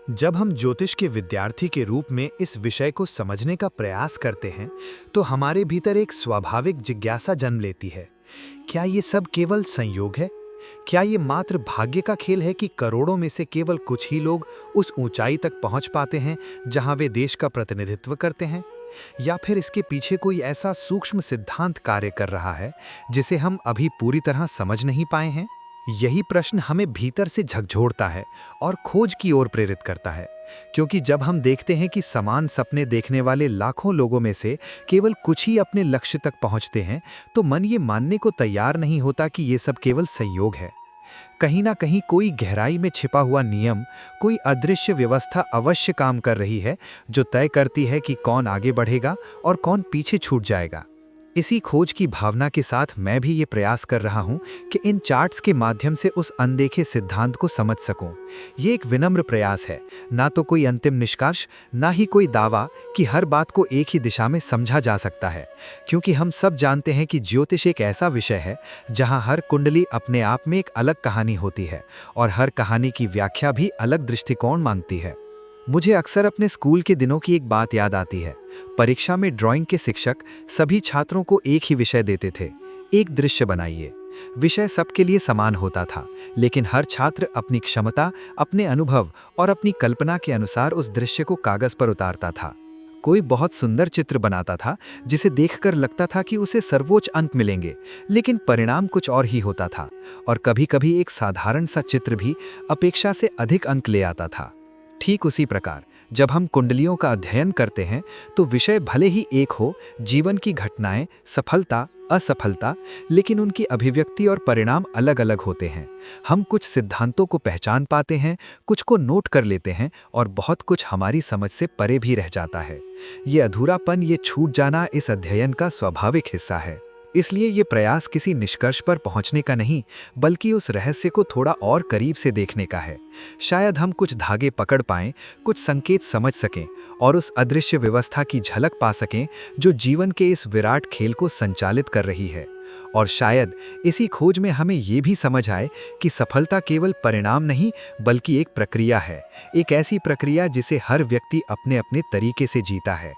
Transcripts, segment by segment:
जब हम ज्योतिष के विद्यार्थी के रूप में इस विषय को समझने का प्रयास करते हैं, तो हमारे भीतर एक स्वाभाविक जिज्ञासा जन्म लेती है। क्या ये सब केवल संयोग है? क्या ये मात्र भाग्य का खेल है कि करोड़ों में से केवल कुछ ही लोग उस ऊंचाई तक पहुंच पाते हैं जहां वे देश का प्रतिनिधित्व करते हैं? या फिर इसके पीछे कोई ऐसा सूक्ष्म सिद्धांत कार्य कर रहा है जिसे हम अभी पूरी तरह समझ नहीं पाए हैं? यही प्रश्न हमें भीतर से झकझोरता है और खोज की ओर प्रेरित करता है, क्योंकि जब हम देखते हैं कि समान सपने देखने वाले लाखों लोगों में से केवल कुछ ही अपने लक्ष्य तक पहुंचते हैं, तो मन ये मानने को तैयार नहीं होता कि ये सब केवल संयोग है। कहीं ना कहीं कोई गहराई में छिपा हुआ नियम, कोई अदृश्य व्यवस्था अवश्य काम कर रही है, जो तय करती है कि कौन आगे बढ़ेगा और कौन पीछे छूट जाएगा। इसी खोज की भावना के साथ मैं भी ये प्रयास कर रहा हूँ कि इन चार्ट्स के माध्यम से उस अनदेखे सिद्धांत को समझ सकूं। ये एक विनम्र प्रयास है, ना तो कोई अंतिम निष्कर्ष, ना ही कोई दावा कि हर बात को एक ही दिशा में समझा जा सकता है, क्योंकि हम सब जानते हैं कि ज्योतिष एक ऐसा विषय है जहाँ हर कुंडली अपने आप में एक अलग कहानी होती है और हर कहानी की व्याख्या भी अलग दृष्टिकोण मांगती है। मुझे अक्सर अपने स्कूल के दिनों की एक बात याद आती है। परीक्षा में ड्राइंग के शिक्षक सभी छात्रों को एक ही विषय देते थे, एक दृश्य बनाइए। विषय सबके लिए समान होता था, लेकिन हर छात्र अपनी क्षमता, अपने अनुभव और अपनी कल्पना के अनुसार उस दृश्य को कागज पर उतारता था। कोई बहुत सुंदर चित्र बनाता था जिसे देखकर लगता था कि उसे सर्वोच्च अंक मिलेंगे, लेकिन परिणाम कुछ और ही होता था। और कभी-कभी एक साधारण सा चित्र भी अपेक्षा से अधिक अंक ले आता था। ठीक उसी प्रकार जब हम कुंडलियों का अध्ययन करते हैं, तो विषय भले ही एक हो, जीवन की घटनाएं, सफलता, असफलता, लेकिन उनकी अभिव्यक्ति और परिणाम अलग अलग होते हैं। हम कुछ सिद्धांतों को पहचान पाते हैं, कुछ को नोट कर लेते हैं और बहुत कुछ हमारी समझ से परे भी रह जाता है। ये अधूरापन, ये छूट जाना इस अध्ययन का स्वाभाविक हिस्सा है। इसलिए ये प्रयास किसी निष्कर्ष पर पहुंचने का नहीं, बल्कि उस रहस्य को थोड़ा और करीब से देखने का है। शायद हम कुछ धागे पकड़ पाएं, कुछ संकेत समझ सकें और उस अदृश्य व्यवस्था की झलक पा सकें जो जीवन के इस विराट खेल को संचालित कर रही है। और शायद इसी खोज में हमें ये भी समझ आए कि सफलता केवल परिणाम नहीं, बल्कि एक प्रक्रिया है, एक ऐसी प्रक्रिया जिसे हर व्यक्ति अपने अपने तरीके से जीता है।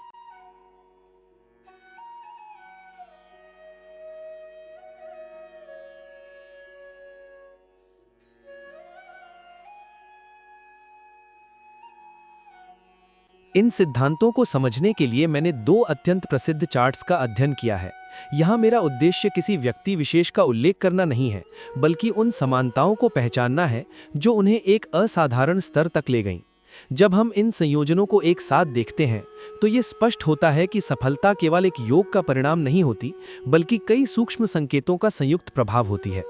इन सिद्धांतों को समझने के लिए मैंने दो अत्यंत प्रसिद्ध चार्ट्स का अध्ययन किया है। यहाँ मेरा उद्देश्य किसी व्यक्ति विशेष का उल्लेख करना नहीं है, बल्कि उन समानताओं को पहचानना है जो उन्हें एक असाधारण स्तर तक ले गईं। जब हम इन संयोजनों को एक साथ देखते हैं, तो ये स्पष्ट होता है कि सफलता केवल एक योग का परिणाम नहीं होती, बल्कि कई सूक्ष्म संकेतों का संयुक्त प्रभाव होती है।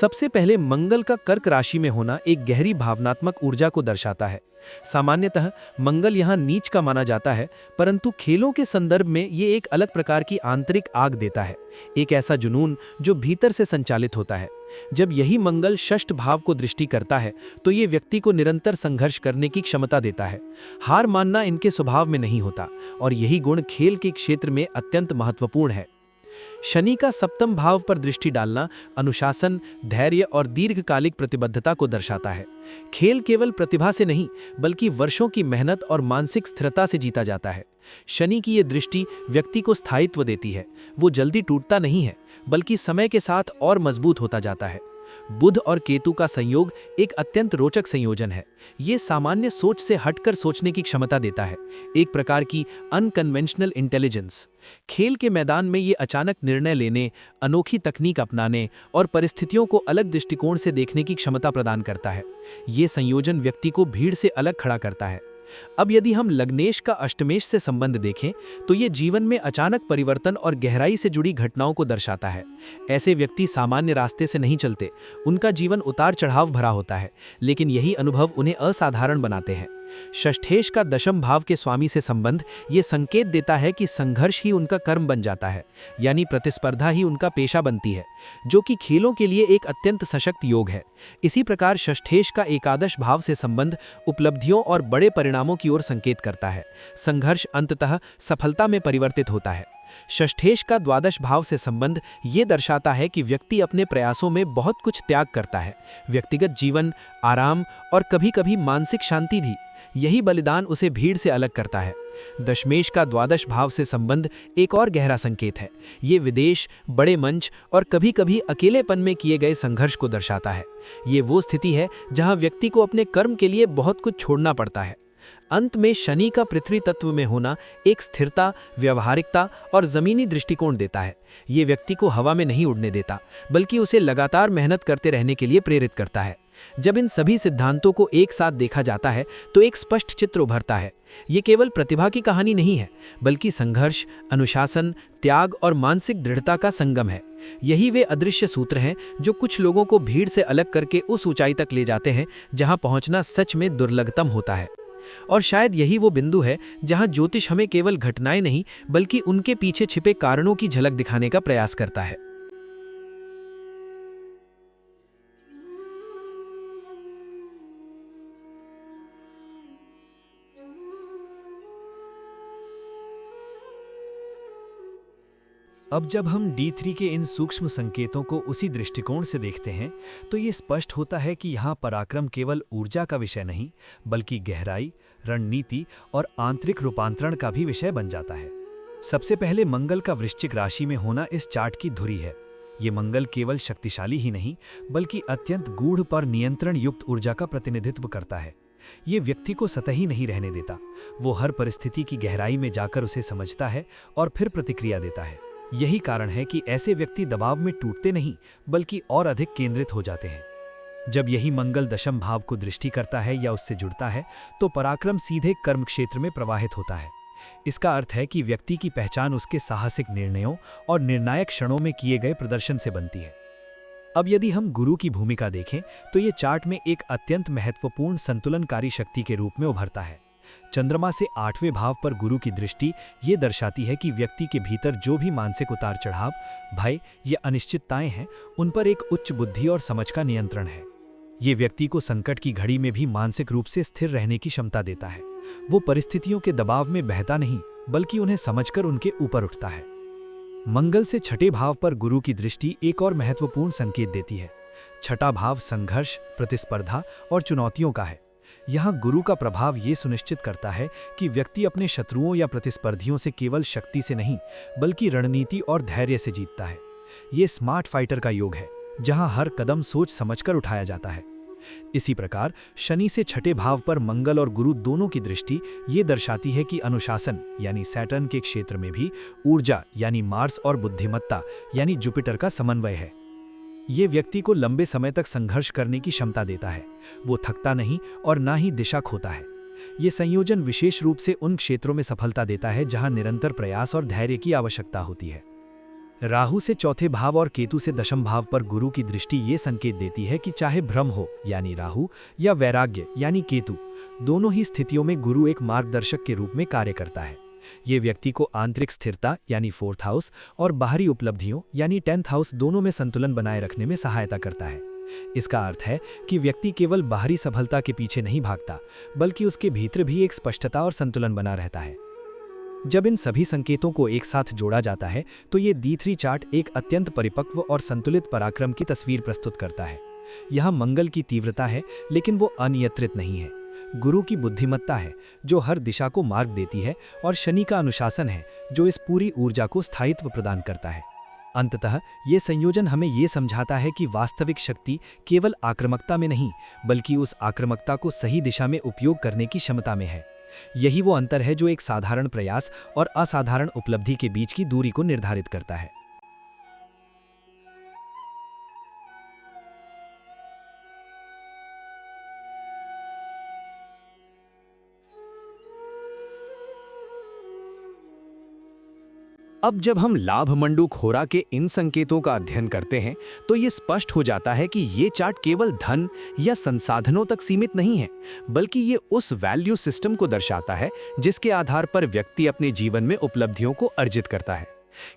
सबसे पहले मंगल का कर्क राशि में होना एक गहरी भावनात्मक ऊर्जा को दर्शाता है। सामान्यतः मंगल यहाँ नीच का माना जाता है, परंतु खेलों के संदर्भ में ये एक अलग प्रकार की आंतरिक आग देता है, एक ऐसा जुनून जो भीतर से संचालित होता है। जब यही मंगल षष्ठ भाव को दृष्टि करता है, तो ये व्यक्ति को निरंतर संघर्ष करने की क्षमता देता है। हार मानना इनके स्वभाव में नहीं होता, और यही गुण खेल के क्षेत्र में अत्यंत महत्वपूर्ण है। शनि का सप्तम भाव पर दृष्टि डालना अनुशासन, धैर्य और दीर्घकालिक प्रतिबद्धता को दर्शाता है। खेल केवल प्रतिभा से नहीं, बल्कि वर्षों की मेहनत और मानसिक स्थिरता से जीता जाता है। शनि की ये दृष्टि व्यक्ति को स्थायित्व देती है। वो जल्दी टूटता नहीं है, बल्कि समय के साथ और मजबूत होता जाता है। बुध और केतु का संयोग एक अत्यंत रोचक संयोजन है। ये सामान्य सोच से हटकर सोचने की क्षमता देता है, एक प्रकार की अनकन्वेंशनल इंटेलिजेंस। खेल के मैदान में ये अचानक निर्णय लेने, अनोखी तकनीक अपनाने और परिस्थितियों को अलग दृष्टिकोण से देखने की क्षमता प्रदान करता है। ये संयोजन व्यक्ति को भीड़ से अलग खड़ा करता है। अब यदि हम लग्नेश का अष्टमेश से संबंध देखें, तो ये जीवन में अचानक परिवर्तन और गहराई से जुड़ी घटनाओं को दर्शाता है। ऐसे व्यक्ति सामान्य रास्ते से नहीं चलते, उनका जीवन उतार चढ़ाव भरा होता है, लेकिन यही अनुभव उन्हें असाधारण बनाते हैं। षष्ठेश का दशम भाव के स्वामी से संबंध ये संकेत देता है कि संघर्ष ही उनका कर्म बन जाता है, यानी प्रतिस्पर्धा ही उनका पेशा बनती है, जो कि खेलों के लिए एक अत्यंत सशक्त योग है। इसी प्रकार षष्ठेश का एकादश भाव से संबंध उपलब्धियों और बड़े परिणामों की ओर संकेत करता है। संघर्ष अंततः सफलता में परिवर्तित होता है। षष्ठेश का द्वादश भाव से संबंध ये दर्शाता है कि व्यक्ति अपने प्रयासों में बहुत कुछ त्याग करता है, व्यक्तिगत जीवन, आराम और कभी-कभी मानसिक शांति भी। यही बलिदान उसे भीड़ से अलग करता है। दशमेश का द्वादश भाव से संबंध एक और गहरा संकेत है। ये विदेश, बड़े मंच और कभी-कभी अकेलेपन में किए गए संघर्ष को दर्शाता है। ये वो स्थिति है जहां व्यक्ति को अपने कर्म के लिए बहुत कुछ छोड़ना पड़ता है। अंत में शनि का पृथ्वी तत्व में होना एक स्थिरता, व्यवहारिकता और जमीनी दृष्टिकोण देता है। ये व्यक्ति को हवा में नहीं उड़ने देता, बल्कि उसे लगातार मेहनत करते रहने के लिए प्रेरित करता है। जब इन सभी सिद्धांतों को एक साथ देखा जाता है तो एक स्पष्ट चित्र उभरता है। ये केवल प्रतिभा की कहानी नहीं है, बल्कि संघर्ष, अनुशासन, त्याग और मानसिक दृढ़ता का संगम है। यही वे अदृश्य सूत्र हैं जो कुछ लोगों को भीड़ से अलग करके उस ऊंचाई तक ले जाते हैं जहां पहुंचना सच में दुर्लभतम होता है। और शायद यही वो बिंदु है जहां ज्योतिष हमें केवल घटनाएं नहीं, बल्कि उनके पीछे छिपे कारणों की झलक दिखाने का प्रयास करता है। अब जब हम D3 के इन सूक्ष्म संकेतों को उसी दृष्टिकोण से देखते हैं तो ये स्पष्ट होता है कि यहाँ पराक्रम केवल ऊर्जा का विषय नहीं, बल्कि गहराई, रणनीति और आंतरिक रूपांतरण का भी विषय बन जाता है। सबसे पहले मंगल का वृश्चिक राशि में होना इस चार्ट की धुरी है। ये मंगल केवल शक्तिशाली ही नहीं, बल्कि अत्यंत गूढ़ पर नियंत्रण युक्त ऊर्जा का प्रतिनिधित्व करता है। ये व्यक्ति को सतही नहीं रहने देता, वो हर परिस्थिति की गहराई में जाकर उसे समझता है और फिर प्रतिक्रिया देता है। यही कारण है कि ऐसे व्यक्ति दबाव में टूटते नहीं, बल्कि और अधिक केंद्रित हो जाते हैं। जब यही मंगल दशम भाव को दृष्टि करता है या उससे जुड़ता है तो पराक्रम सीधे कर्म क्षेत्र में प्रवाहित होता है। इसका अर्थ है कि व्यक्ति की पहचान उसके साहसिक निर्णयों और निर्णायक क्षणों में किए गए प्रदर्शन से बनती है। अब यदि हम गुरु की भूमिका देखें तो ये चार्ट में एक अत्यंत महत्वपूर्ण संतुलनकारी शक्ति के रूप में उभरता है। चंद्रमा से 8वें भाव पर गुरु की दृष्टि ये दर्शाती है कि व्यक्ति के भीतर जो भी मानसिक उतार चढ़ाव, भय या अनिश्चितताएं हैं, उन पर एक उच्च बुद्धि और समझ का नियंत्रण है। ये व्यक्ति को संकट की घड़ी में भी मानसिक रूप से स्थिर रहने की क्षमता देता है। वो परिस्थितियों के दबाव में बहता नहीं, बल्कि उन्हें समझकर उनके ऊपर उठता है। मंगल से 6ठे भाव पर गुरु की दृष्टि एक और महत्वपूर्ण संकेत देती है। 6ठा भाव संघर्ष, प्रतिस्पर्धा और चुनौतियों का है। यहाँ गुरु का प्रभाव ये सुनिश्चित करता है कि व्यक्ति अपने शत्रुओं या प्रतिस्पर्धियों से केवल शक्ति से नहीं, बल्कि रणनीति और धैर्य से जीतता है। ये स्मार्ट फाइटर का योग है, जहाँ हर कदम सोच समझकर उठाया जाता है। इसी प्रकार शनि से 6ठे भाव पर मंगल और गुरु दोनों की दृष्टि ये दर्शाती है कि अनुशासन यानी सैटर्न के क्षेत्र में भी ऊर्जा यानी मार्स और बुद्धिमत्ता यानी जुपिटर का समन्वय है। ये व्यक्ति को लंबे समय तक संघर्ष करने की क्षमता देता है। वो थकता नहीं और ना ही दिशा खोता है। ये संयोजन विशेष रूप से उन क्षेत्रों में सफलता देता है जहां निरंतर प्रयास और धैर्य की आवश्यकता होती है। राहु से 4थे भाव और केतु से दशम भाव पर गुरु की दृष्टि ये संकेत देती है कि चाहे भ्रम हो यानी राहु या वैराग्य यानी केतु, दोनों ही स्थितियों में गुरु एक मार्गदर्शक के रूप में कार्य करता है। ये व्यक्ति को आंतरिक स्थिरता यानी 4th हाउस और बाहरी उपलब्धियों यानी 10th हाउस दोनों में संतुलन बनाए रखने में सहायता करता है। इसका अर्थ है कि व्यक्ति केवल बाहरी सफलता के पीछे नहीं भागता, बल्कि उसके भीतर भी एक स्पष्टता और संतुलन बना रहता है। जब इन सभी संकेतों को एक साथ जोड़ा जाता है तो ये D3 चार्ट एक अत्यंत परिपक्व और संतुलित पराक्रम की तस्वीर प्रस्तुत करता है। यहाँ मंगल की तीव्रता है, लेकिन वो अनियंत्रित नहीं है। गुरु की बुद्धिमत्ता है जो हर दिशा को मार्ग देती है, और शनि का अनुशासन है जो इस पूरी ऊर्जा को स्थायित्व प्रदान करता है। अंततः ये संयोजन हमें ये समझाता है कि वास्तविक शक्ति केवल आक्रामकता में नहीं, बल्कि उस आक्रामकता को सही दिशा में उपयोग करने की क्षमता में है। यही वो अंतर है जो एक साधारण प्रयास और असाधारण उपलब्धि के बीच की दूरी को निर्धारित करता है। अब जब हम लाभ मंडूक होरा के इन संकेतों का अध्ययन करते हैं तो ये स्पष्ट हो जाता है कि ये चार्ट केवल धन या संसाधनों तक सीमित नहीं है, बल्कि ये उस वैल्यू सिस्टम को दर्शाता है जिसके आधार पर व्यक्ति अपने जीवन में उपलब्धियों को अर्जित करता है।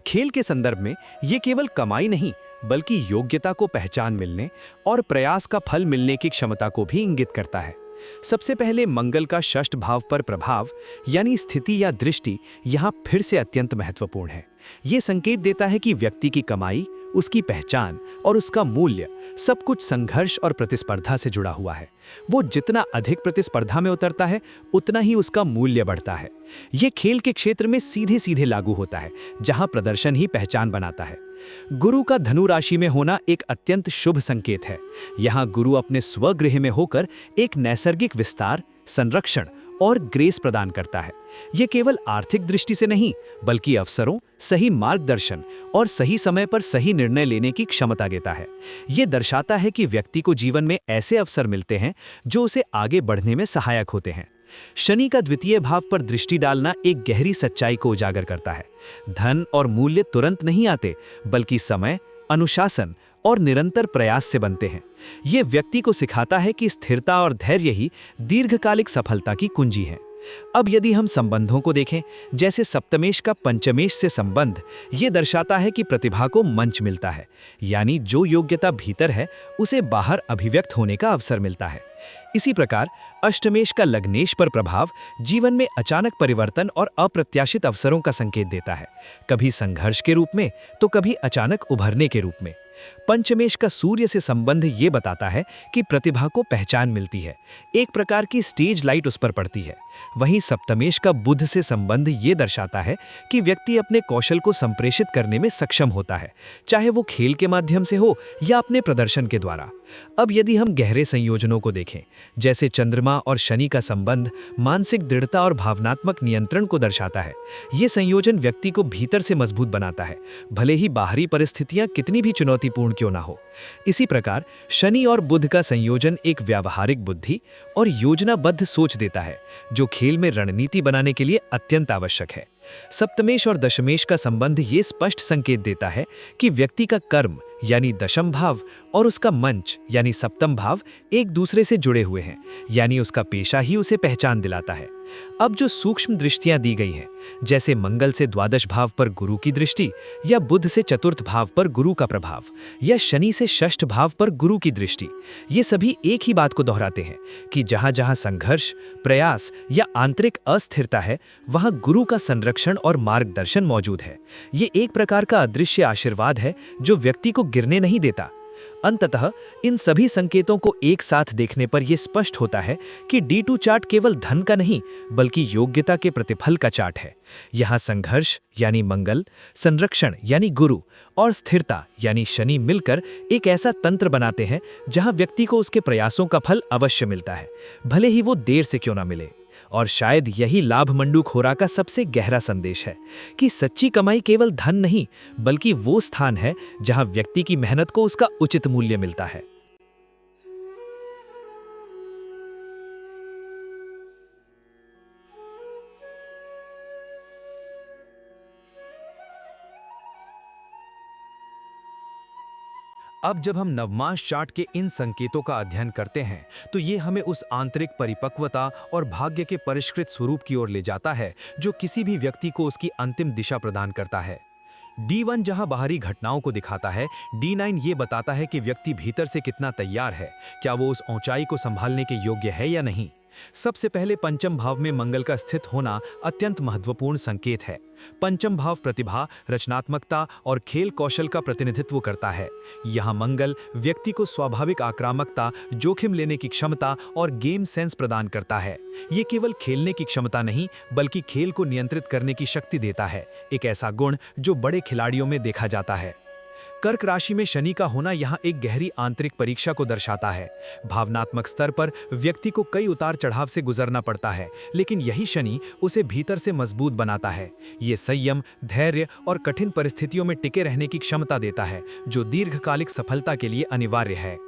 खेल के संदर्भ में ये केवल कमाई नहीं, बल्कि योग्यता को पहचान मिलने और प्रयास का फल मिलने की क्षमता को भी इंगित करता है। सबसे पहले मंगल का षष्ठ भाव पर प्रभाव यानी स्थिति या दृष्टि यहाँ फिर से अत्यंत महत्वपूर्ण है। ये संकेत देता है कि व्यक्ति की कमाई, उसकी पहचान और उसका मूल्य सब कुछ संघर्ष और प्रतिस्पर्धा से जुड़ा हुआ है। वो जितना अधिक प्रतिस्पर्धा में उतरता है, उतना ही उसका मूल्य बढ़ता है। ये खेल के क्षेत्र में सीधे सीधे लागू होता है, जहां प्रदर्शन ही पहचान बनाता है। गुरु का धनु राशि में होना एक अत्यंत शुभ संकेत है। यहाँ गुरु अपने स्वगृह में होकर एक नैसर्गिक विस्तार, संरक्षण और ग्रेस प्रदान करता है। ये केवल आर्थिक दृष्टि से नहीं, बल्कि अवसरों, सही मार्गदर्शन और सही समय पर सही निर्णय लेने की क्षमता देता है। ये दर्शाता है कि व्यक्ति को जीवन में ऐसे अवसर मिलते हैं जो उसे आगे बढ़ने में सहायक होते हैं। शनि का द्वितीय भाव पर दृष्टि डालना एक गहरी सच्चाई को उजागर करता है। धन और मूल्य तुरंत नहीं आते, बल्कि समय, अनुशासन और निरंतर प्रयास से बनते हैं। ये व्यक्ति को सिखाता है कि स्थिरता और धैर्य ही दीर्घकालिक सफलता की कुंजी है। अब यदि हम संबंधों को देखें, जैसे सप्तमेश का पंचमेश से संबंध, ये दर्शाता है कि प्रतिभा को मंच मिलता है, यानी जो योग्यता भीतर है उसे बाहर अभिव्यक्त होने का अवसर मिलता है। इसी प्रकार अष्टमेश का लग्नेश पर प्रभाव जीवन में अचानक परिवर्तन और अप्रत्याशित अवसरों का संकेत देता है, कभी संघर्ष के रूप में तो कभी अचानक उभरने के रूप में। पंचमेश का सूर्य से संबंध ये बताता है कि प्रतिभा को पहचान मिलती है, एक प्रकार की स्टेज लाइट उस पर पड़ती है। वहीं सप्तमेश का बुध से संबंध ये दर्शाता है कि व्यक्ति अपने कौशल को संप्रेषित करने में सक्षम होता है, चाहे वो खेल के माध्यम से हो या अपने प्रदर्शन के द्वारा। अब यदि हम गहरे संयोजनों को देखें, जैसे चंद्रमा और शनि का संबंध मानसिक दृढ़ता और भावनात्मक नियंत्रण को दर्शाता है। ये संयोजन व्यक्ति को भीतर से मजबूत बनाता है, भले ही बाहरी परिस्थितियां कितनी भी चुनौतीपूर्ण क्यों ना हो। इसी प्रकार शनि और बुध का संयोजन एक व्यावहारिक बुद्धि और योजनाबद्ध सोच देता है, जो खेल में रणनीति बनाने के लिए अत्यंत आवश्यक है। सप्तमेश और दशमेश का संबंध ये स्पष्ट संकेत देता है कि व्यक्ति का कर्म यानी दशम भाव और उसका मंच यानी सप्तम भाव एक दूसरे से जुड़े हुए हैं, यानी उसका पेशा ही उसे पहचान दिलाता है। अब जो सूक्ष्म दृष्टियां दी गई हैं, जैसे मंगल से द्वादश भाव पर गुरु की दृष्टि, या बुध से चतुर्थ भाव पर गुरु का प्रभाव, या शनि से षष्ठ भाव पर गुरु की दृष्टि, ये सभी एक ही बात को दोहराते हैं कि जहां जहां संघर्ष, प्रयास या आंतरिक अस्थिरता है, वहां गुरु का संरक्षण और मार्गदर्शन मौजूद है। ये एक प्रकार का अदृश्य आशीर्वाद है जो व्यक्ति को गिरने नहीं देता। अंततः इन सभी संकेतों को एक साथ देखने पर यह स्पष्ट होता है कि D2 चार्ट केवल धन का नहीं, बल्कि योग्यता के प्रतिफल का चार्ट है। यहाँ संघर्ष यानी मंगल, संरक्षण यानी गुरु और स्थिरता यानी शनि मिलकर एक ऐसा तंत्र बनाते हैं जहां व्यक्ति को उसके प्रयासों का फल अवश्य मिलता है, भले ही वो देर से क्यों ना मिले। और शायद यही लाभ मंडूखोरा का सबसे गहरा संदेश है कि सच्ची कमाई केवल धन नहीं, बल्कि वो स्थान है जहां व्यक्ति की मेहनत को उसका उचित मूल्य मिलता है। अब जब हम नवमास चार्ट के इन संकेतों का अध्ययन करते हैं, तो ये हमें उस आंतरिक परिपक्वता और भाग्य के परिष्कृत स्वरूप की ओर ले जाता है जो किसी भी व्यक्ति को उसकी अंतिम दिशा प्रदान करता है। D1 जहां बाहरी घटनाओं को दिखाता है, D9 ये बताता है कि व्यक्ति भीतर से कितना तैयार है, क्या वो उस ऊंचाई को संभालने के योग्य है या नहीं। सबसे पहले पंचम भाव में मंगल का स्थित होना अत्यंत महत्वपूर्ण संकेत है। पंचम भाव प्रतिभा, रचनात्मकता और खेल कौशल का प्रतिनिधित्व करता है। यहाँ मंगल व्यक्ति को स्वाभाविक आक्रामकता, जोखिम लेने की क्षमता और गेम सेंस प्रदान करता है। ये केवल खेलने की क्षमता नहीं, बल्कि खेल को नियंत्रित करने की शक्ति देता है, एक ऐसा गुण जो बड़े खिलाड़ियों में देखा जाता है। कर्क राशि में शनि का होना यहाँ एक गहरी आंतरिक परीक्षा को दर्शाता है। भावनात्मक स्तर पर व्यक्ति को कई उतार चढ़ाव से गुजरना पड़ता है, लेकिन यही शनि उसे भीतर से मजबूत बनाता है। ये संयम, धैर्य और कठिन परिस्थितियों में टिके रहने की क्षमता देता है, जो दीर्घकालिक सफलता के लिए अनिवार्य है।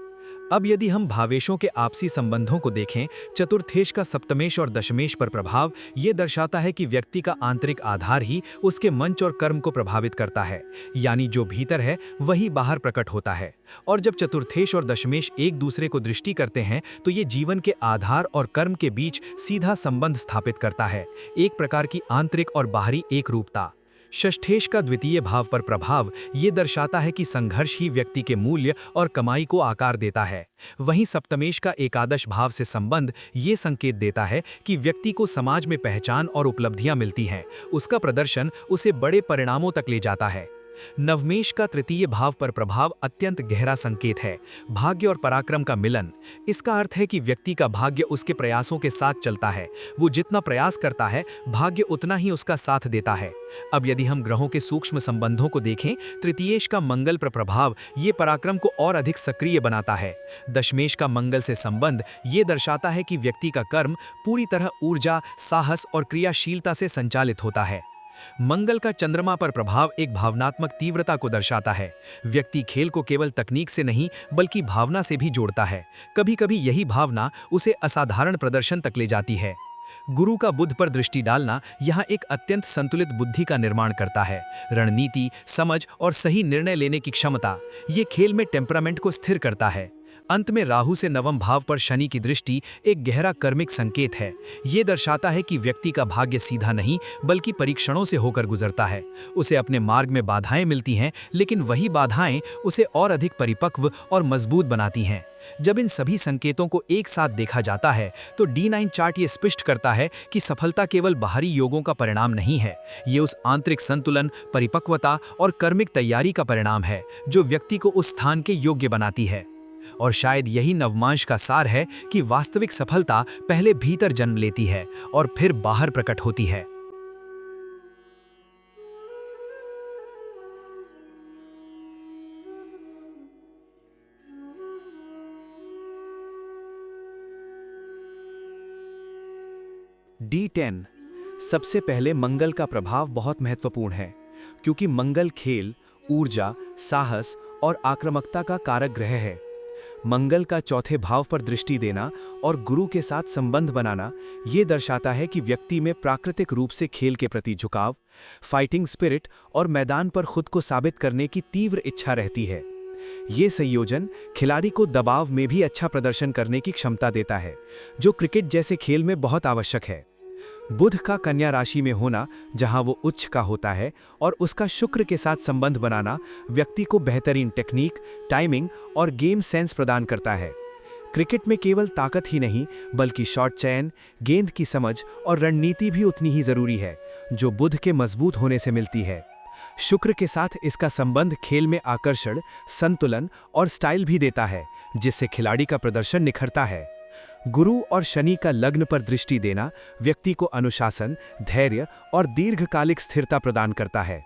अब यदि हम भावेशों के आपसी संबंधों को देखें, चतुर्थेश का सप्तमेश और दशमेश पर प्रभाव ये दर्शाता है कि व्यक्ति का आंतरिक आधार ही उसके मंच और कर्म को प्रभावित करता है, यानी जो भीतर है वही बाहर प्रकट होता है। और जब चतुर्थेश और दशमेश एक दूसरे को दृष्टि करते हैं, तो ये जीवन के आधार और कर्म के बीच सीधा संबंध स्थापित करता है, एक प्रकार की आंतरिक और बाहरी एक रूपता। षष्ठेश का द्वितीय भाव पर प्रभाव ये दर्शाता है कि संघर्ष ही व्यक्ति के मूल्य और कमाई को आकार देता है। वहीं सप्तमेश का एकादश भाव से संबंध ये संकेत देता है कि व्यक्ति को समाज में पहचान और उपलब्धियां मिलती हैं, उसका प्रदर्शन उसे बड़े परिणामों तक ले जाता है। नवमेश का तृतीय भाव पर प्रभाव अत्यंत गहरा संकेत है, भाग्य और पराक्रम का मिलन। इसका अर्थ है कि व्यक्ति का भाग्य उसके प्रयासों के साथ चलता है, वो जितना प्रयास करता है भाग्य उतना ही उसका साथ देता है। अब यदि हम ग्रहों के सूक्ष्म संबंधों को देखें, तृतीयेश का मंगल पर प्रभाव ये पराक्रम को और अधिक सक्रिय बनाता है। दशमेश का मंगल से संबंध ये दर्शाता है कि व्यक्ति का कर्म पूरी तरह ऊर्जा, साहस और क्रियाशीलता से संचालित होता है। मंगल का चंद्रमा पर प्रभाव एक भावनात्मक तीव्रता को दर्शाता है। व्यक्ति खेल को केवल तकनीक से नहीं बल्कि भावना से भी जोड़ता है। कभी-कभी यही भावना उसे असाधारण प्रदर्शन तक ले जाती है। गुरु का बुध पर दृष्टि डालना यहाँ एक अत्यंत संतुलित बुद्धि का निर्माण करता है। रणनीति, समझ और सही निर्णय लेने की क्षमता, ये खेल में टेम्परामेंट को स्थिर करता है। अंत में राहु से नवम भाव पर शनि की दृष्टि एक गहरा कर्मिक संकेत है। ये दर्शाता है कि व्यक्ति का भाग्य सीधा नहीं बल्कि परीक्षणों से होकर गुजरता है। उसे अपने मार्ग में बाधाएं मिलती हैं, लेकिन वही बाधाएं उसे और अधिक परिपक्व और मजबूत बनाती हैं। जब इन सभी संकेतों को एक साथ देखा जाता है तो D9 चार्ट ये स्पष्ट करता है कि सफलता केवल बाहरी योगों का परिणाम नहीं है, ये उस आंतरिक संतुलन, परिपक्वता और कर्मिक तैयारी का परिणाम है जो व्यक्ति को उस स्थान के योग्य बनाती है। और शायद यही नवमांश का सार है कि वास्तविक सफलता पहले भीतर जन्म लेती है और फिर बाहर प्रकट होती है। D10 सबसे पहले मंगल का प्रभाव बहुत महत्वपूर्ण है, क्योंकि मंगल खेल, ऊर्जा, साहस और आक्रामकता का कारक ग्रह है। मंगल का चौथे भाव पर दृष्टि देना और गुरु के साथ संबंध बनाना ये दर्शाता है कि व्यक्ति में प्राकृतिक रूप से खेल के प्रति झुकाव, फाइटिंग स्पिरिट और मैदान पर खुद को साबित करने की तीव्र इच्छा रहती है। ये संयोजन खिलाड़ी को दबाव में भी अच्छा प्रदर्शन करने की क्षमता देता है, जो क्रिकेट जैसे खेल में बहुत आवश्यक है। बुध का कन्या राशि में होना, जहां वो उच्च का होता है, और उसका शुक्र के साथ संबंध बनाना व्यक्ति को बेहतरीन टेक्निक, टाइमिंग और गेम सेंस प्रदान करता है। क्रिकेट में केवल ताकत ही नहीं बल्कि शॉट चयन, गेंद की समझ और रणनीति भी उतनी ही जरूरी है, जो बुध के मजबूत होने से मिलती है। शुक्र के साथ इसका संबंध खेल में आकर्षण, संतुलन और स्टाइल भी देता है, जिससे खिलाड़ी का प्रदर्शन निखरता है। गुरु और शनि का लग्न पर दृष्टि देना व्यक्ति को अनुशासन, धैर्य और दीर्घकालिक स्थिरता प्रदान करता है।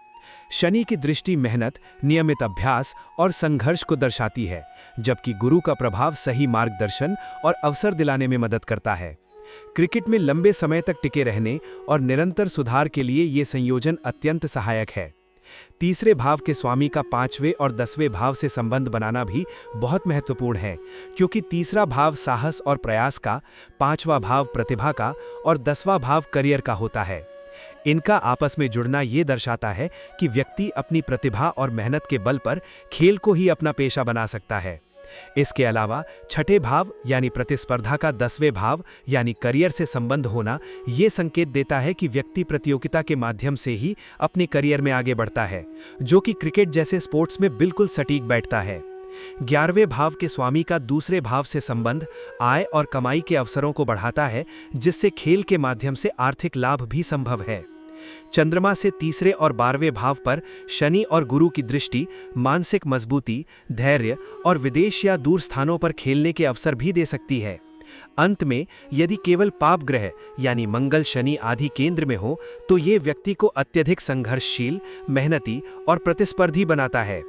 शनि की दृष्टि मेहनत, नियमित अभ्यास और संघर्ष को दर्शाती है, जबकि गुरु का प्रभाव सही मार्गदर्शन और अवसर दिलाने में मदद करता है। क्रिकेट में लंबे समय तक टिके रहने और निरंतर सुधार के लिए ये संयोजन अत्यंत सहायक है। तीसरे भाव के स्वामी का 5वें और 10वें भाव से संबंध बनाना भी बहुत महत्वपूर्ण है, क्योंकि तीसरा भाव साहस और प्रयास का, 5वां भाव प्रतिभा का और 10वां भाव करियर का होता है। इनका आपस में जुड़ना ये दर्शाता है कि व्यक्ति अपनी प्रतिभा और मेहनत के बल पर खेल को ही अपना पेशा बना सकता है। इसके अलावा छठे भाव यानी प्रतिस्पर्धा का 10वें भाव यानी करियर से संबंध होना ये संकेत देता है कि व्यक्ति प्रतियोगिता के माध्यम से ही अपने करियर में आगे बढ़ता है, जो कि क्रिकेट जैसे स्पोर्ट्स में बिल्कुल सटीक बैठता है। 11वें भाव के स्वामी का दूसरे भाव से संबंध आय और कमाई के अवसरों को बढ़ाता है, जिससे खेल के माध्यम से आर्थिक लाभ भी संभव है। चंद्रमा से तीसरे और 12वें भाव पर शनि और गुरु की दृष्टि मानसिक मजबूती, धैर्य और विदेश या दूर स्थानों पर खेलने के अवसर भी दे सकती है। अंत में यदि केवल पाप ग्रह यानी मंगल, शनि आदि केंद्र में हो तो ये व्यक्ति को अत्यधिक संघर्षशील, मेहनती और प्रतिस्पर्धी बनाता है।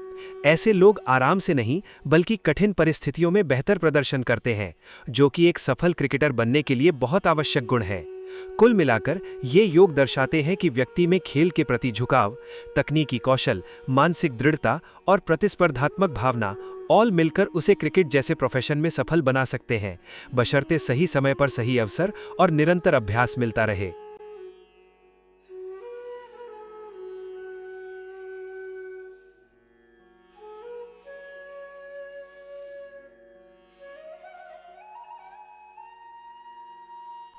ऐसे लोग आराम से नहीं बल्कि कठिन परिस्थितियों में बेहतर प्रदर्शन करते हैं, जो कि एक सफल क्रिकेटर बनने के लिए बहुत आवश्यक गुण है। कुल मिलाकर ये योग दर्शाते हैं कि व्यक्ति में खेल के प्रति झुकाव, तकनीकी कौशल, मानसिक दृढ़ता और प्रतिस्पर्धात्मक भावना ऑल मिलकर उसे क्रिकेट जैसे प्रोफेशन में सफल बना सकते हैं, बशर्ते सही समय पर सही अवसर और निरंतर अभ्यास मिलता रहे।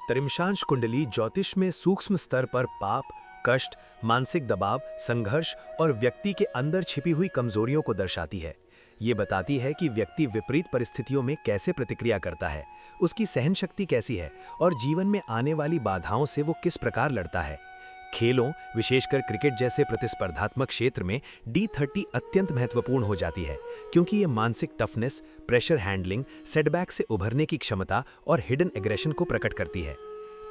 त्रिमशांश कुंडली ज्योतिष में सूक्ष्म स्तर पर पाप, कष्ट, मानसिक दबाव, संघर्ष और व्यक्ति के अंदर छिपी हुई कमजोरियों को दर्शाती है। ये बताती है कि व्यक्ति विपरीत परिस्थितियों में कैसे प्रतिक्रिया करता है, उसकी सहन शक्ति कैसी है और जीवन में आने वाली बाधाओं से वो किस प्रकार लड़ता है। खेलों, विशेषकर क्रिकेट जैसे प्रतिस्पर्धात्मक क्षेत्र में D30 अत्यंत महत्वपूर्ण हो जाती है, क्योंकि ये मानसिक टफनेस, प्रेशर हैंडलिंग, सेटबैक से उभरने की क्षमता और हिडन एग्रेशन को प्रकट करती है।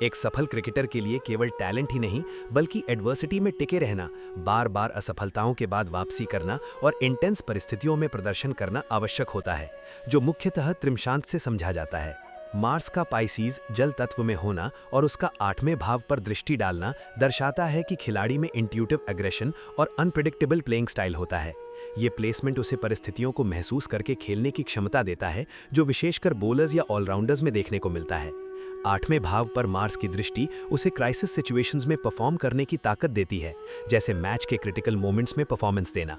एक सफल क्रिकेटर के लिए केवल टैलेंट ही नहीं, बल्कि एडवर्सिटी में टिके रहना, बार बार असफलताओं के बाद वापसी करना और इंटेंस परिस्थितियों में प्रदर्शन करना आवश्यक होता है, जो मुख्यतः त्रिमशांत से समझा जाता है। मार्स का पाइसीज जल तत्व में होना और उसका 8वें भाव पर दृष्टि डालना दर्शाता है कि खिलाड़ी में इंट्यूटिव एग्रेशन और अनप्रेडिक्टेबल प्लेइंग स्टाइल होता है। ये प्लेसमेंट उसे परिस्थितियों को महसूस करके खेलने की क्षमता देता है, जो विशेषकर बॉलर्स या ऑलराउंडर्स में देखने को मिलता है। 8वें भाव पर मार्स की दृष्टि उसे क्राइसिस सिचुएशंस में परफॉर्म करने की ताकत देती है, जैसे मैच के क्रिटिकल मोमेंट्स में परफॉर्मेंस देना।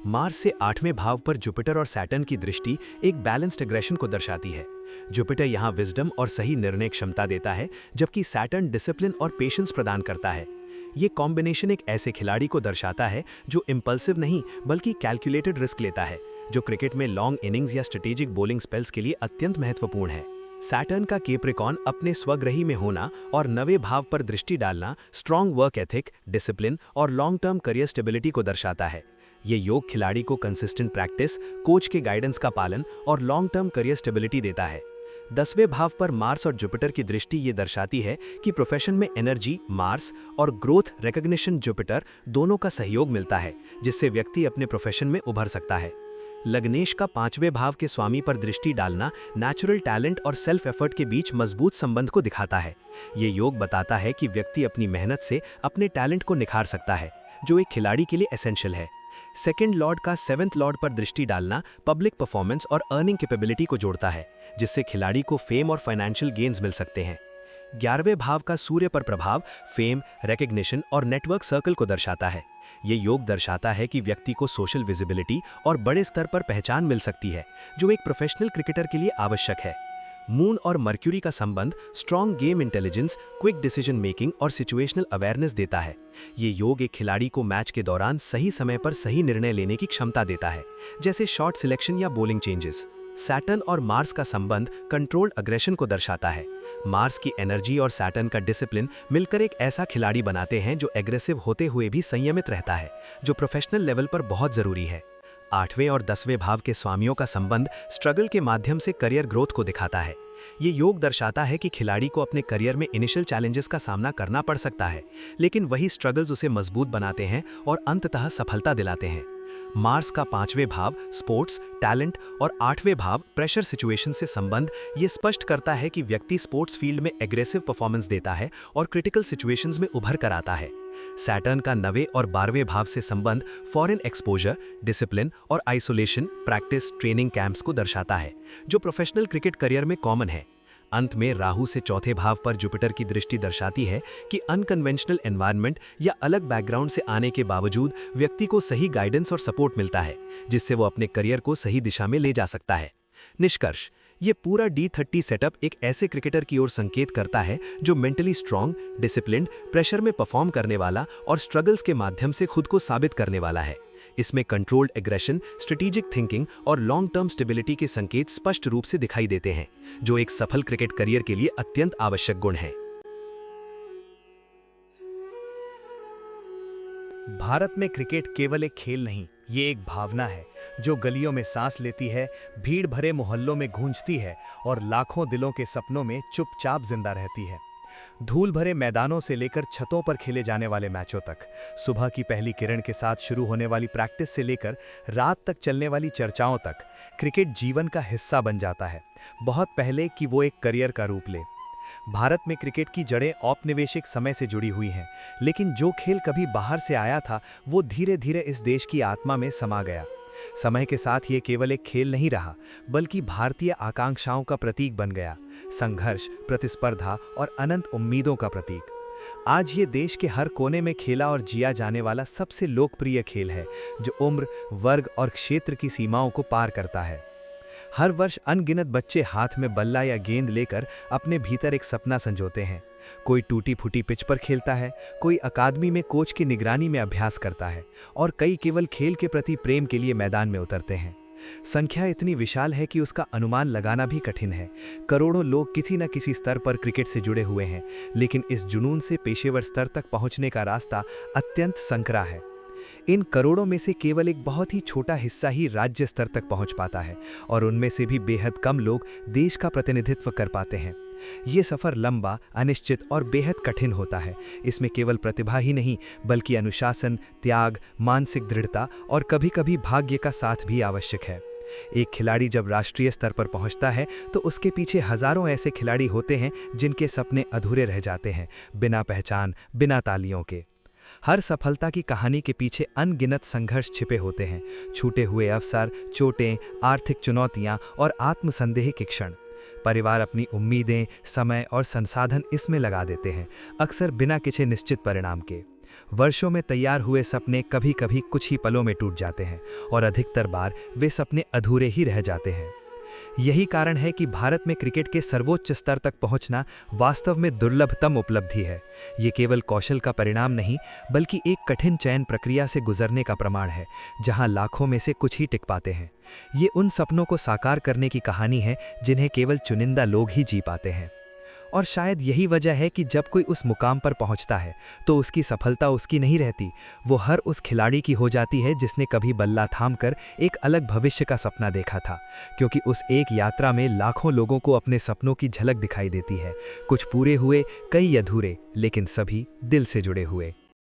मार्स से 8वें भाव पर जुपिटर और सैटर्न की दृष्टि एक बैलेंस्ड एग्रेशन को दर्शाती है। जुपिटर यहाँ विजडम और सही निर्णय क्षमता देता है, जबकि सैटर्न डिसिप्लिन और पेशेंस प्रदान करता है। ये कॉम्बिनेशन एक ऐसे खिलाड़ी को दर्शाता है जो इंपल्सिव नहीं बल्कि कैलकुलेटेड रिस्क लेता है, जो क्रिकेट में लॉन्ग इनिंग्स या स्ट्रेटेजिक बॉलिंग स्पेल्स के लिए अत्यंत महत्वपूर्ण है। सैटर्न का कैप्रिकॉर्न अपने स्वग्रही में होना और 9वें भाव पर दृष्टि डालना स्ट्रॉन्ग वर्क एथिक, डिसिप्लिन और लॉन्ग टर्म करियर स्टेबिलिटी को दर्शाता है। ये योग खिलाड़ी को कंसिस्टेंट प्रैक्टिस, कोच के गाइडेंस का पालन और लॉन्ग टर्म करियर स्टेबिलिटी देता है। 10वें भाव पर मार्स और जुपिटर की दृष्टि ये दर्शाती है कि प्रोफेशन में एनर्जी मार्स और ग्रोथ रिकॉग्निशन जुपिटर दोनों का सहयोग मिलता है, जिससे व्यक्ति अपने प्रोफेशन में उभर सकता है। लग्नेश का 5वें भाव के स्वामी पर दृष्टि डालना नेचुरल टैलेंट और सेल्फ एफर्ट के बीच मजबूत संबंध को दिखाता है। ये योग बताता है कि व्यक्ति अपनी मेहनत से अपने टैलेंट को निखार सकता है, जो एक खिलाड़ी के लिए एसेंशियल है। सेकंड लॉर्ड का 7वें लॉर्ड पर दृष्टि डालना पब्लिक परफॉर्मेंस और अर्निंग कैपेबिलिटी को जोड़ता है, जिससे खिलाड़ी को फेम और फाइनेंशियल गेन्स मिल सकते हैं। 11वें भाव का सूर्य पर प्रभाव फेम, रिकॉग्निशन और नेटवर्क सर्कल को दर्शाता है। ये योग दर्शाता है कि व्यक्ति को सोशल विजिबिलिटी और बड़े स्तर पर पहचान मिल सकती है, जो एक प्रोफेशनल क्रिकेटर के लिए आवश्यक है। मून और मर्क्यूरी का संबंध strong game intelligence, quick decision making और सिचुएशनल अवेयरनेस देता है। ये योग एक खिलाड़ी को मैच के दौरान सही समय पर सही निर्णय लेने की क्षमता देता है, जैसे शॉट सिलेक्शन या बॉलिंग चेंजेस। सैटर्न और मार्स का संबंध कंट्रोल्ड अग्रेशन को दर्शाता है। मार्स की एनर्जी और सैटर्न का डिसिप्लिन मिलकर एक ऐसा खिलाड़ी बनाते हैं जो एग्रेसिव होते हुए भी संयमित रहता है, जो प्रोफेशनल लेवल पर बहुत जरूरी है। 8वें और 10वें भाव के स्वामियों का संबंध स्ट्रगल के माध्यम से करियर ग्रोथ को दिखाता है। ये योग दर्शाता है कि खिलाड़ी को अपने करियर में इनिशियल चैलेंजेस का सामना करना पड़ सकता है, लेकिन वही स्ट्रगल्स उसे मजबूत बनाते हैं और अंततः सफलता दिलाते हैं। मार्स का 5वें भाव स्पोर्ट्स, टैलेंट और 8वें भाव प्रेशर सिचुएशन से संबंध ये स्पष्ट करता है कि व्यक्ति स्पोर्ट्स फील्ड में एग्रेसिव परफॉर्मेंस देता है और क्रिटिकल सिचुएशंस में उभर कर आता है। सैटर्न का 9वें और 12वें भाव से संबंध फॉरेन एक्सपोजर, डिसिप्लिन और आइसोलेशन, प्रैक्टिस, ट्रेनिंग कैंप्स को दर्शाता है, जो प्रोफेशनल क्रिकेट करियर में कॉमन है। अंत में राहु से 4थे भाव पर जुपिटर की दृष्टि दर्शाती है कि अनकन्वेंशनल एनवायरनमेंट या अलग बैकग्राउंड से आने के बावजूद व्यक्ति को सही गाइडेंस और सपोर्ट मिलता है, जिससे वो अपने करियर को सही दिशा में ले जा सकता है। निष्कर्ष, ये पूरा D30 सेटअप एक ऐसे क्रिकेटर की ओर संकेत करता है जो मेंटली स्ट्रांग, डिसिप्लिन्ड, प्रेशर में परफॉर्म करने वाला और स्ट्रगल्स के माध्यम से खुद को साबित करने वाला है। इसमें कंट्रोल्ड एग्रेशन, स्ट्रेटेजिक थिंकिंग और लॉन्ग टर्म स्टेबिलिटी के संकेत स्पष्ट रूप से दिखाई देते हैं, जो एक सफल क्रिकेट करियर के लिए अत्यंत आवश्यक गुण हैं। भारत में क्रिकेट केवल एक खेल नहीं, ये एक भावना है जो गलियों में सांस लेती है, भीड़ भरे मोहल्लों में गूंजती है और लाखों दिलों के सपनों में चुपचाप जिंदा रहती है। धूल भरे मैदानों से लेकर छतों पर खेले जाने वाले मैचों तक, सुबह की पहली किरण के साथ शुरू होने वाली प्रैक्टिस से लेकर रात तक चलने वाली चर्चाओं तक, क्रिकेट जीवन का हिस्सा बन जाता है, बहुत पहले कि वो एक करियर का रूप ले। भारत में क्रिकेट की जड़ें औपनिवेशिक समय से जुड़ी हुई हैं, लेकिन जो खेल कभी बाहर से आया था वो धीरे धीरे इस देश की आत्मा में समा गया। समय के साथ ये केवल एक खेल नहीं रहा, बल्कि भारतीय आकांक्षाओं का प्रतीक बन गया, संघर्ष, प्रतिस्पर्धा और अनंत उम्मीदों का प्रतीक। आज ये देश के हर कोने में खेला और जिया जाने वाला सबसे लोकप्रिय खेल है, जो उम्र, वर्ग और क्षेत्र की सीमाओं को पार करता है। हर वर्ष अनगिनत बच्चे हाथ में बल्ला या गेंद लेकर अपने भीतर एक सपना संजोते हैं, कोई टूटी फूटी पिच पर खेलता है, कोई अकादमी में कोच की निगरानी में अभ्यास करता है और कई केवल खेल के प्रति प्रेम के लिए मैदान में उतरते हैं। संख्या इतनी विशाल है कि उसका अनुमान लगाना भी कठिन है। करोड़ों लोग किसी न किसी स्तर पर क्रिकेट से जुड़े हुए हैं, लेकिन इस जुनून से पेशेवर स्तर तक पहुंचने का रास्ता अत्यंत संकरा है। इन करोड़ों में से केवल एक बहुत ही छोटा हिस्सा ही राज्य स्तर तक पहुंच पाता है और उनमें से भी बेहद कम लोग देश का प्रतिनिधित्व कर पाते हैं। ये सफ़र लंबा, अनिश्चित और बेहद कठिन होता है। इसमें केवल प्रतिभा ही नहीं, बल्कि अनुशासन, त्याग, मानसिक दृढ़ता और कभी-कभी भाग्य का साथ भी आवश्यक है। एक खिलाड़ी जब राष्ट्रीय स्तर पर पहुंचता है तो उसके पीछे हजारों ऐसे खिलाड़ी होते हैं जिनके सपने अधूरे रह जाते हैं, बिना पहचान, बिना तालियों के। हर सफलता की कहानी के पीछे अनगिनत संघर्ष छिपे होते हैं, छूटे हुए अवसर, चोटें, आर्थिक चुनौतियां और आत्मसंदेह के क्षण। परिवार अपनी उम्मीदें, समय और संसाधन इसमें लगा देते हैं, अक्सर बिना किसी निश्चित परिणाम के। वर्षों में तैयार हुए सपने कभी-कभी कुछ ही पलों में टूट जाते हैं और अधिकतर बार वे सपने अधूरे ही रह जाते हैं। यही कारण है कि भारत में क्रिकेट के सर्वोच्च स्तर तक पहुंचना वास्तव में दुर्लभतम उपलब्धि है। ये केवल कौशल का परिणाम नहीं, बल्कि एक कठिन चयन प्रक्रिया से गुजरने का प्रमाण है, जहां लाखों में से कुछ ही टिक पाते हैं। ये उन सपनों को साकार करने की कहानी है जिन्हें केवल चुनिंदा लोग ही जी पाते हैं। और शायद यही वजह है कि जब कोई उस मुकाम पर पहुंचता है तो उसकी सफलता उसकी नहीं रहती, वो हर उस खिलाड़ी की हो जाती है जिसने कभी बल्ला थामकर एक अलग भविष्य का सपना देखा था। क्योंकि उस एक यात्रा में लाखों लोगों को अपने सपनों की झलक दिखाई देती है, कुछ पूरे हुए, कई अधूरे, लेकिन सभी दिल से जुड़े हुए।